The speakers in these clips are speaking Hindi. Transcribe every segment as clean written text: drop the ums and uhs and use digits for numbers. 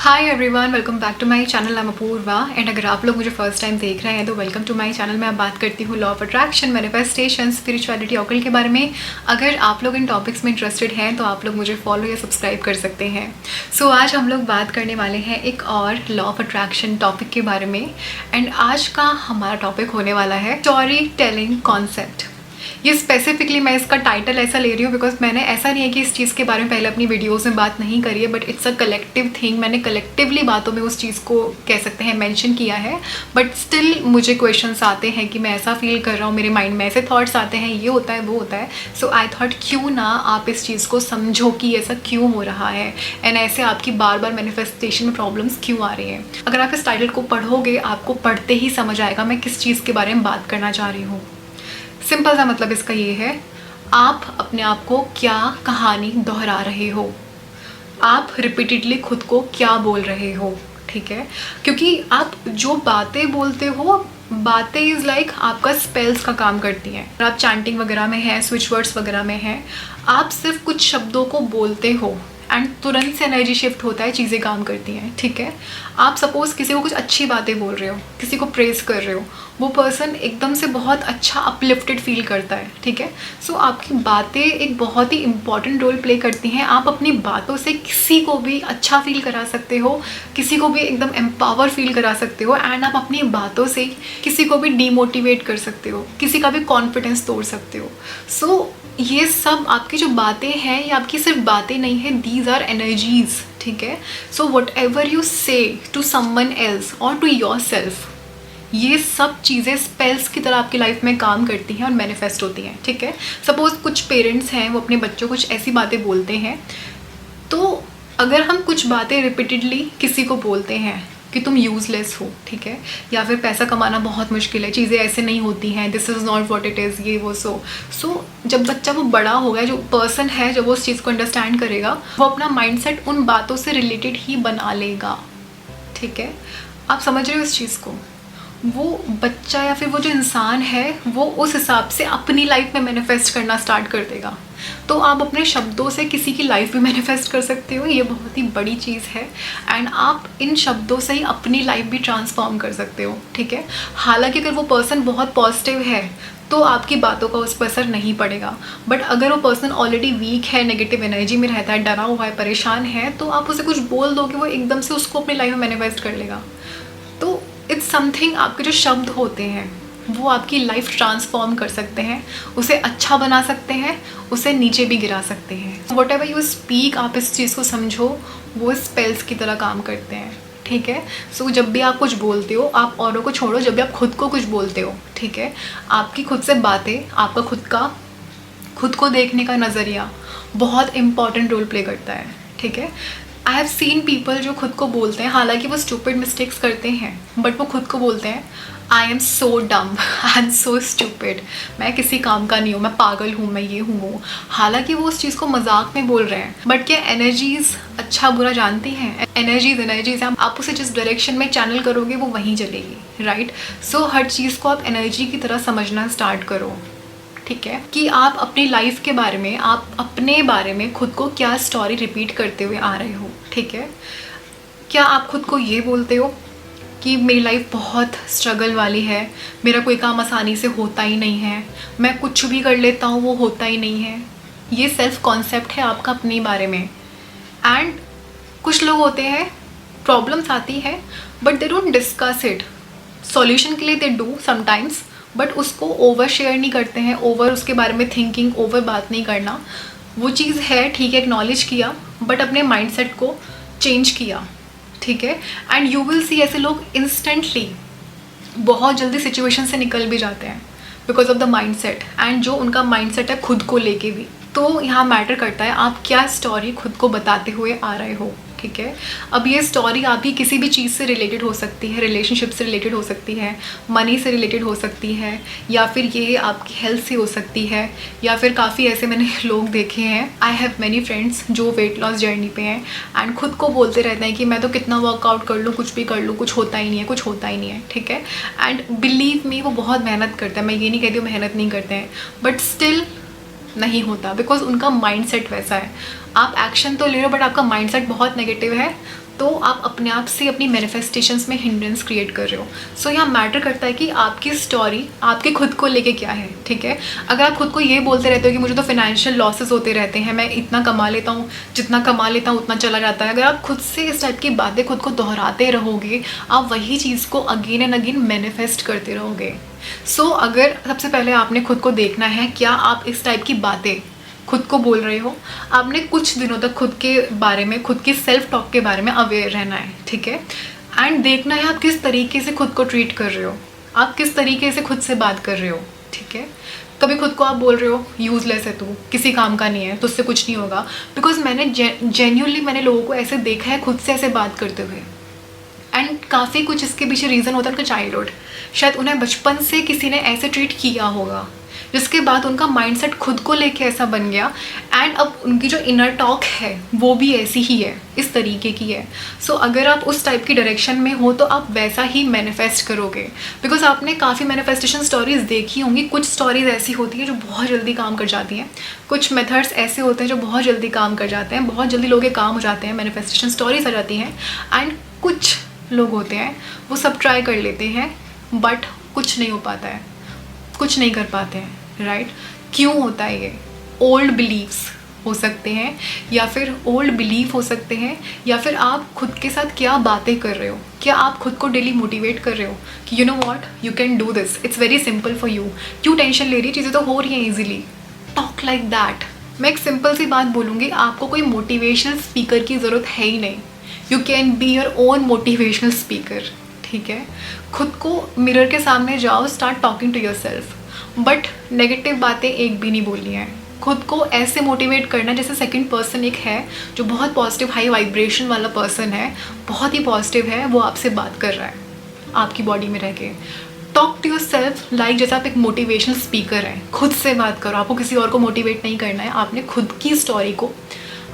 Hi everyone, welcome back to my channel. I am Apurva and अगर आप लोग मुझे फर्स्ट टाइम देख रहे हैं तो वेलकम टू माय चैनल में। अब बात करती हूँ law of attraction, manifestation, spirituality, occult के बारे में। अगर आप लोग इन टॉपिक्स में इंटरेस्टेड हैं तो आप लोग मुझे फॉलो या सब्सक्राइब कर सकते हैं। सो आज हम लोग बात करने वाले हैं एक और लॉ ऑफ अट्रैक्शन टॉपिक के बारे में। एंड आज का हमारा टॉपिक होने वाला है स्टोरी टेलिंग कॉन्सेप्ट। ये स्पेसिफिकली मैं इसका टाइटल ऐसा ले रही हूँ बिकॉज मैंने ऐसा नहीं है कि इस चीज़ के बारे में पहले अपनी वीडियोस में बात नहीं करी है, but it's a collective thing. मैंने कलेक्टिवली बातों में उस चीज़ को कह सकते हैं मेंशन किया है, बट स्टिल मुझे क्वेश्चंस आते हैं कि मैं ऐसा फील कर रहा हूँ, मेरे माइंड में ऐसे थॉट्स आते हैं, ये होता है वो होता है। सो आई थॉट क्यों ना आप इस चीज़ को समझो कि ऐसा क्यों हो रहा है एंड ऐसे आपकी बार बार मैनिफेस्टेशन में प्रॉब्लम्स क्यों आ रही हैं। अगर आप इस टाइटल को पढ़ोगे आपको पढ़ते ही समझ आएगा मैं किस चीज़ के बारे में बात करना चाह रही हूँ। सिंपल सा मतलब इसका ये है, आप अपने आप को क्या कहानी दोहरा रहे हो, आप रिपीटेडली खुद को क्या बोल रहे हो, ठीक है। क्योंकि आप जो बातें बोलते हो, बातें इज़ लाइक आपका स्पेल्स का काम करती हैं। आप चैंटिंग वगैरह में हैं, स्विच वर्ड्स वगैरह में हैं, आप सिर्फ कुछ शब्दों को बोलते हो एंड तुरंत से एनर्जी शिफ्ट होता है, चीज़ें काम करती हैं, ठीक है। आप सपोज़ किसी को कुछ अच्छी बातें बोल रहे हो, किसी को प्रेज़ कर रहे हो, वो पर्सन एकदम से बहुत अच्छा अपलिफ्टेड फील करता है, ठीक है। सो आपकी बातें एक बहुत ही इंपॉर्टेंट रोल प्ले करती हैं। आप अपनी बातों से किसी को भी अच्छा फील करा सकते हो, किसी को भी एकदम एम्पावर फील करा सकते हो एंड आप अपनी बातों से किसी को भी डीमोटिवेट कर सकते हो, किसी का भी कॉन्फिडेंस तोड़ सकते हो। सो ये सब आपकी जो बातें हैं, ये आपकी सिर्फ बातें नहीं है, दीज आर एनर्जीज, ठीक है। सो वट एवर यू से टू समवन एल्स और टू योर सेल्फ, ये सब चीज़ें स्पेल्स की तरह आपकी लाइफ में काम करती हैं और मैनिफेस्ट होती हैं, ठीक है। सपोज कुछ पेरेंट्स हैं, वो अपने बच्चों को कुछ ऐसी बातें बोलते हैं, तो अगर हम कुछ बातें रिपीटेडली किसी को बोलते हैं कि तुम यूज़लेस हो, ठीक है, या फिर पैसा कमाना बहुत मुश्किल है, चीज़ें ऐसे नहीं होती हैं, this is not what it is, ये वो सो जब बच्चा वो बड़ा होगा, जो पर्सन है जब वो उस चीज़ को अंडरस्टैंड करेगा, वो अपना माइंडसेट उन बातों से रिलेटेड ही बना लेगा, ठीक है। आप समझ रहे हो इस चीज़ को? वो बच्चा या फिर वो जो इंसान है वो उस हिसाब से अपनी लाइफ में मैनिफेस्ट करना स्टार्ट कर देगा। तो आप अपने शब्दों से किसी की लाइफ भी मैनिफेस्ट कर सकते हो, ये बहुत ही बड़ी चीज़ है। एंड आप इन शब्दों से ही अपनी लाइफ भी ट्रांसफॉर्म कर सकते हो, ठीक है। हालांकि अगर वो पर्सन बहुत पॉजिटिव है तो आपकी बातों का उस पर असर नहीं पड़ेगा, बट अगर वो पर्सन ऑलरेडी वीक है, नेगेटिव एनर्जी में रहता है, डरा हुआ है, परेशान है, तो आप उसे कुछ बोल दोगे, वो एकदम से उसको अपनी लाइफ में मैनिफेस्ट कर लेगा। तो इट्स समथिंग, आपके जो शब्द होते हैं वो आपकी लाइफ ट्रांसफॉर्म कर सकते हैं, उसे अच्छा बना सकते हैं, उसे नीचे भी गिरा सकते हैं। वट एवर यू स्पीक, आप इस चीज़ को समझो, वो स्पेल्स की तरह काम करते हैं, ठीक है। सो जब भी आप कुछ बोलते हो, आप औरों को छोड़ो, जब भी आप खुद को कुछ बोलते हो, ठीक है, आपकी खुद से बातें, आपका खुद को देखने का नज़रिया बहुत इंपॉर्टेंट रोल प्ले करता है, ठीक है। आई हैव सीन पीपल जो खुद को बोलते हैं, हालांकि वो स्टूपिड मिस्टेक्स करते हैं, बट वो खुद को बोलते हैं आई एम सो डम, आई एम सो स्टूपिड, मैं किसी काम का नहीं हूँ, मैं पागल हूँ, मैं ये हूँ वो। हालांकि वो उस चीज़ को मजाक में बोल रहे हैं, बट क्या एनर्जीज अच्छा बुरा जानती हैं? एनर्जीज आप उसे जिस डायरेक्शन में चैनल करोगे वो वहीं चलेगी, राइट। सो हर चीज़ को आप एनर्जी की तरह समझना स्टार्ट करो, ठीक है। कि आप अपनी लाइफ के बारे में, आप अपने बारे में खुद को क्या स्टोरी रिपीट करते हुए आ रहे हो, ठीक है। क्या आप खुद को ये बोलते हो कि मेरी लाइफ बहुत स्ट्रगल वाली है, मेरा कोई काम आसानी से होता ही नहीं है, मैं कुछ भी कर लेता हूँ वो होता ही नहीं है। ये सेल्फ कॉन्सेप्ट है आपका अपने बारे में। एंड कुछ लोग होते हैं, प्रॉब्लम्स आती है but they don't discuss it, solution के लिए दे डू समटाइम्स, बट उसको ओवर शेयर नहीं करते हैं, ओवर उसके बारे में थिंकिंग, ओवर बात नहीं करना। वो चीज़ है, ठीक है, एक्नॉलेज किया, बट अपने माइंडसेट को चेंज किया, ठीक है। एंड यू विल सी ऐसे लोग इंस्टेंटली बहुत जल्दी सिचुएशन से निकल भी जाते हैं because of the mindset, and जो उनका माइंडसेट है खुद को लेके भी। तो यहाँ मैटर करता है आप क्या स्टोरी खुद को बताते हुए आ रहे हो, ठीक है। अब ये स्टोरी आपकी किसी भी चीज़ से रिलेटेड हो सकती है, रिलेशनशिप से रिलेटेड हो सकती है, मनी से रिलेटेड हो सकती है, या फिर ये आपकी हेल्थ से हो सकती है, या फिर काफ़ी ऐसे मैंने लोग देखे हैं, आई हैव मैनी फ्रेंड्स जो वेट लॉस जर्नी पे हैं एंड खुद को बोलते रहते हैं कि मैं तो कितना वर्कआउट कर लूँ, कुछ भी कर लूँ, कुछ होता ही नहीं है, कुछ होता ही नहीं है, ठीक है। एंड बिलीव मी, वो बहुत मेहनत करते हैं, मैं ये नहीं कहती हूँ मेहनत नहीं करते हैं, बट स्टिल नहीं होता बिकॉज उनका माइंडसेट वैसा है। आप एक्शन तो ले रहे हो बट आपका माइंडसेट बहुत नेगेटिव है, तो आप अपने आप से अपनी मैनिफेस्टेशंस में हिंड्रेंस क्रिएट कर रहे हो। सो यहाँ मैटर करता है कि आपकी स्टोरी आपके खुद को लेके क्या है, ठीक है। अगर आप खुद को ये बोलते रहते हो कि मुझे तो फाइनेंशियल लॉसेस होते रहते हैं, मैं इतना कमा लेता हूँ, जितना कमा लेता हूँ उतना चला जाता है, अगर आप खुद से इस टाइप की बातें खुद को दोहराते रहोगे, आप वही चीज़ को अगेन एंड अगेन मैनिफेस्ट करते रहोगे। सो अगर सबसे पहले आपने खुद को देखना है, क्या आप इस टाइप की बातें खुद को बोल रहे हो। आपने कुछ दिनों तक खुद के बारे में, खुद की सेल्फ टॉक के बारे में अवेयर रहना है, ठीक है। एंड देखना है आप किस तरीके से खुद को ट्रीट कर रहे हो, आप किस तरीके से खुद से बात कर रहे हो, ठीक है। कभी खुद को आप बोल रहे हो यूज़लेस है तू, किसी काम का नहीं है, तुझसे कुछ नहीं होगा। बिकॉज मैंने जेन्युइनली मैंने लोगों को ऐसे देखा है खुद से ऐसे बात करते हुए। एंड काफ़ी कुछ इसके पीछे रीज़न होता है उनका चाइल्डहुड, शायद उन्हें बचपन से किसी ने ऐसे ट्रीट किया होगा, जिसके बाद उनका माइंडसेट खुद को लेके ऐसा बन गया। एंड अब उनकी जो इनर टॉक है वो भी ऐसी ही है, इस तरीके की है। सो अगर आप उस टाइप की डायरेक्शन में हो तो आप वैसा ही मैनिफेस्ट करोगे। बिकॉज आपने काफ़ी मैनिफेस्टेशन स्टोरीज देखी होंगी। कुछ स्टोरीज ऐसी होती हैं जो बहुत जल्दी काम कर जाती हैं, कुछ मेथड्स ऐसे होते हैं जो बहुत जल्दी काम कर जाते हैं, बहुत जल्दी लोगों के काम हो जाते हैं, मैनिफेस्टेशन स्टोरीज आ जाती हैं। एंड कुछ लोग होते हैं वो सब ट्राई कर लेते हैं बट कुछ नहीं हो पाता है, कुछ नहीं कर पाते हैं, राइट। क्यों होता है ये? ओल्ड बिलीव्स हो सकते हैं, या फिर ओल्ड बिलीफ हो सकते हैं, या फिर आप खुद के साथ क्या बातें कर रहे हो। क्या आप खुद को डेली मोटिवेट कर रहे हो कि you know what, you can do this, it's very simple for you, क्यों टेंशन ले रही है, चीज़ें तो हो रही हैं ईजिली। Talk like that. मैं एक सिंपल सी बात बोलूँगी, आपको कोई मोटिवेशनल स्पीकर की ज़रूरत है ही नहीं। You can be your own motivational speaker, ठीक है। खुद को मिरर के सामने जाओ, start talking to yourself, but negative बातें एक भी नहीं बोलनी है। खुद को ऐसे मोटिवेट करना जैसे सेकंड पर्सन एक है जो बहुत पॉजिटिव हाई वाइब्रेशन वाला पर्सन है, बहुत ही पॉजिटिव है, वो आपसे बात कर रहा है आपकी बॉडी में रह के। Talk to yourself like जैसे आप एक मोटिवेशनल स्पीकर हैं, खुद से बात करो। आपको किसी और को मोटिवेट नहीं करना है, आपने खुद की स्टोरी को,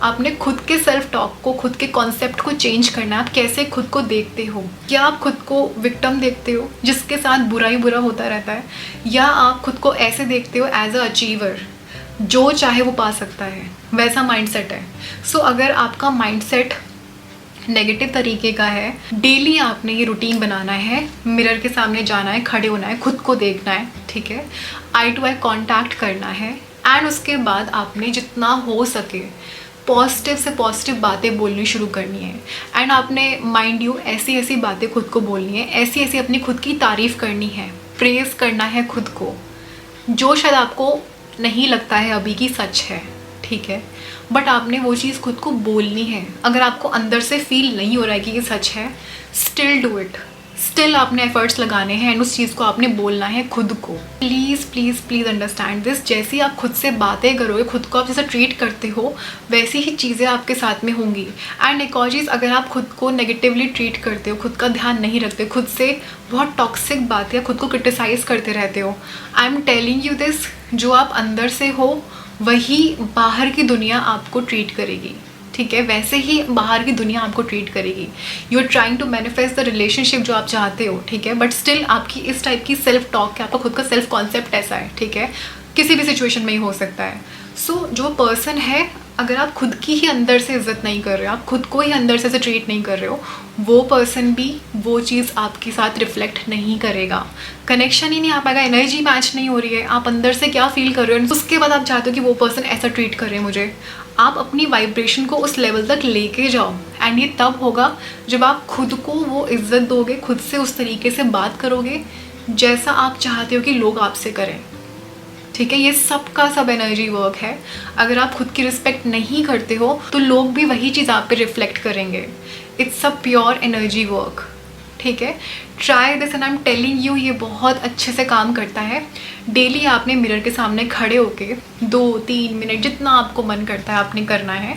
आपने खुद के सेल्फ टॉक को, खुद के कॉन्सेप्ट को चेंज करना है। आप कैसे खुद को देखते हो? क्या आप खुद को विक्टिम देखते हो जिसके साथ बुरा ही बुरा होता रहता है, या आप खुद को ऐसे देखते हो एज अ अचीवर, जो चाहे वो पा सकता है, वैसा माइंडसेट है। सो अगर आपका माइंडसेट नेगेटिव तरीके का है, डेली आपने ये रूटीन बनाना है, मिरर के सामने जाना है, खड़े होना है, खुद को देखना है, ठीक है, आई टू आई कॉन्टैक्ट करना है। एंड उसके बाद आपने जितना हो सके पॉजिटिव से पॉजिटिव बातें बोलनी शुरू करनी है। एंड आपने माइंड यू ऐसी ऐसी बातें खुद को बोलनी है, ऐसी ऐसी अपनी खुद की तारीफ़ करनी है, प्रेज़ करना है खुद को, जो शायद आपको नहीं लगता है अभी की सच है, ठीक है, बट आपने वो चीज़ खुद को बोलनी है। अगर आपको अंदर से फील नहीं हो रहा है कि ये सच है, स्टिल डू इट, स्टिल आपने एफर्ट्स लगाने हैं एंड उस चीज़ को आपने बोलना है खुद को। Please please please understand this. जैसी आप खुद से बातें करोगे, खुद को आप जैसा ट्रीट करते हो, वैसी ही चीज़ें आपके साथ में होंगी। एंड एक और चीज़, अगर आप खुद को नेगेटिवली ट्रीट करते हो, खुद का ध्यान नहीं रखते, खुद से बहुत टॉक्सिक बातें, खुद को क्रिटिसाइज़ करते रहते हो, I am telling you this, जो आप अंदर से हो वही बाहर की दुनिया आपको ट्रीट करेगी, ठीक है, वैसे ही बाहर की दुनिया आपको ट्रीट करेगी। You are trying to manifest the relationship जो आप चाहते हो, ठीक है, बट स्टिल आपकी इस टाइप की सेल्फ टॉक है, आपका खुद का सेल्फ कॉन्सेप्ट ऐसा है, ठीक है, किसी भी सिचुएशन में ही हो सकता है। सो जो पर्सन है, अगर आप खुद की ही अंदर से इज्जत नहीं कर रहे हो, आप खुद को ही अंदर से ट्रीट नहीं कर रहे हो, वो पर्सन भी वो चीज़ आपके साथ रिफ्लेक्ट नहीं करेगा, कनेक्शन ही नहीं आ पाएगा, एनर्जी मैच नहीं हो रही है, आप अंदर से क्या फील कर रहे हो, उसके बाद आप चाहते हो कि वो पर्सन ऐसा ट्रीट करे मुझे। आप अपनी वाइब्रेशन को उस लेवल तक लेके जाओ, एंड ये तब होगा जब आप खुद को वो इज्जत दोगे, खुद से उस तरीके से बात करोगे जैसा आप चाहते हो कि लोग आपसे करें, ठीक है। ये सब का सब एनर्जी वर्क है। अगर आप खुद की रिस्पेक्ट नहीं करते हो तो लोग भी वही चीज़ आप पे रिफ्लेक्ट करेंगे। It's a pure energy work, ठीक है। Try this and I am telling you, ये बहुत अच्छे से काम करता है। डेली आपने मिरर के सामने खड़े होके 2-3 मिनट जितना आपको मन करता है आपने करना है।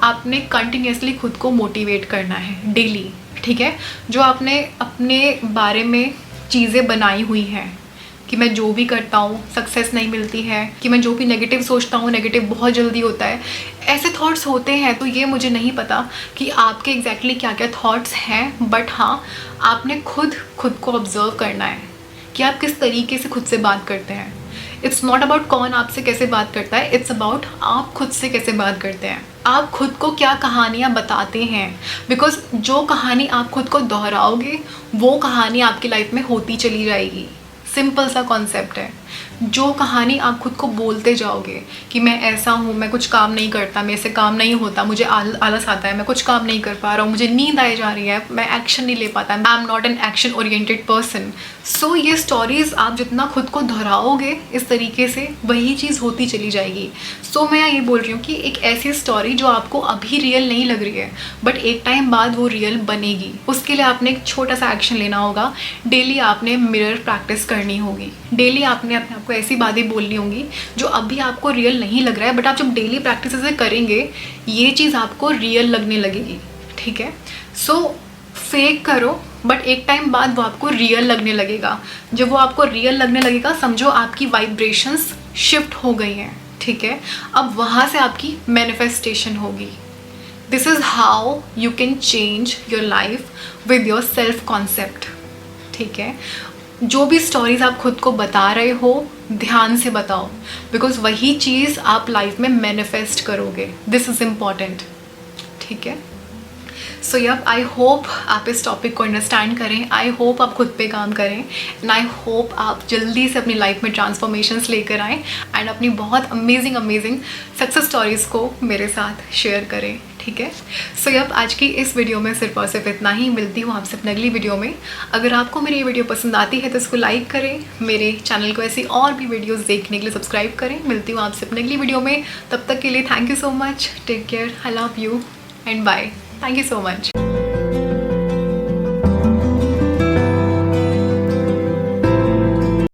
आपने कंटिन्यूसली खुद को मोटिवेट करना है डेली, ठीक है। जो आपने अपने बारे में चीज़ें बनाई हुई हैं कि मैं जो भी करता हूँ सक्सेस नहीं मिलती है, कि मैं जो भी नेगेटिव सोचता हूँ नेगेटिव बहुत जल्दी होता है, ऐसे थॉट्स होते हैं। तो ये मुझे नहीं पता कि आपके एग्जैक्टली क्या क्या थॉट्स हैं, बट हाँ, आपने खुद को ऑब्जर्व करना है कि आप किस तरीके से खुद से बात करते हैं। इट्स नॉट अबाउट कौन आपसे कैसे बात करता है, इट्स अबाउट आप खुद से कैसे बात करते हैं, आप खुद को क्या कहानियाँ बताते हैं। बिकॉज जो कहानी आप खुद को दोहराओगे वो कहानी आपकी लाइफ में होती चली जाएगी। सिंपल सा कॉन्सेप्ट है। जो कहानी आप खुद को बोलते जाओगे कि मैं ऐसा हूँ, मैं कुछ काम नहीं करता, मेरे से काम नहीं होता, मुझे आलस आता है, मैं कुछ काम नहीं कर पा रहा हूँ, मुझे नींद आई जा रही है, मैं एक्शन नहीं ले पाता, I am not an action oriented person. So ये स्टोरीज आप जितना खुद को दोहराओगे इस तरीके से वही चीज़ होती चली जाएगी। सो मैं ये बोल रही हूँ कि एक ऐसी स्टोरी जो आपको अभी रियल नहीं लग रही है बट एक टाइम बाद वो रियल बनेगी, उसके लिए आपने एक छोटा सा एक्शन लेना होगा। डेली आपने मिरर प्रैक्टिस करनी होगी, डेली आपने अपने आपको ऐसी बातें बोलनी होंगी जो अभी आपको रियल नहीं लग रहा है, बट आप जब डेली प्रैक्टिस से करेंगे ये चीज़ आपको रियल लगने लगेगी। ठीक है, सो फेक करो बट एक टाइम बाद वो आपको रियल लगने लगेगा। जब वो आपको रियल लगने लगेगा समझो आपकी वाइब्रेशंस शिफ्ट हो गई हैं। ठीक है, अब वहाँ से आपकी मैनिफेस्टेशन होगी। This is how you can change your life with your self concept. ठीक है, जो भी स्टोरीज आप खुद को बता रहे हो ध्यान से बताओ, बिकॉज वही चीज़ आप लाइफ में मैनिफेस्ट करोगे। This is important. ठीक है, सो यप, आई होप आप इस टॉपिक को अंडरस्टैंड करें, आई होप आप खुद पे काम करें एंड आई होप आप जल्दी से अपनी लाइफ में ट्रांसफॉर्मेशंस लेकर आएँ एंड अपनी बहुत अमेजिंग सक्सेस स्टोरीज़ को मेरे साथ शेयर करें। ठीक है, सो यप, आज की इस वीडियो में सिर्फ और सिर्फ इतना ही। मिलती हूँ आपसे अपनी अगली वीडियो में। अगर आपको मेरी ये वीडियो पसंद आती है तो इसको लाइक करें, मेरे चैनल को ऐसी और भी वीडियोस देखने के लिए सब्सक्राइब करें। मिलती हूँ आपसे अपनी अगली वीडियो में, तब तक के लिए thank you so much, take care, I love you and bye. Thank you so much.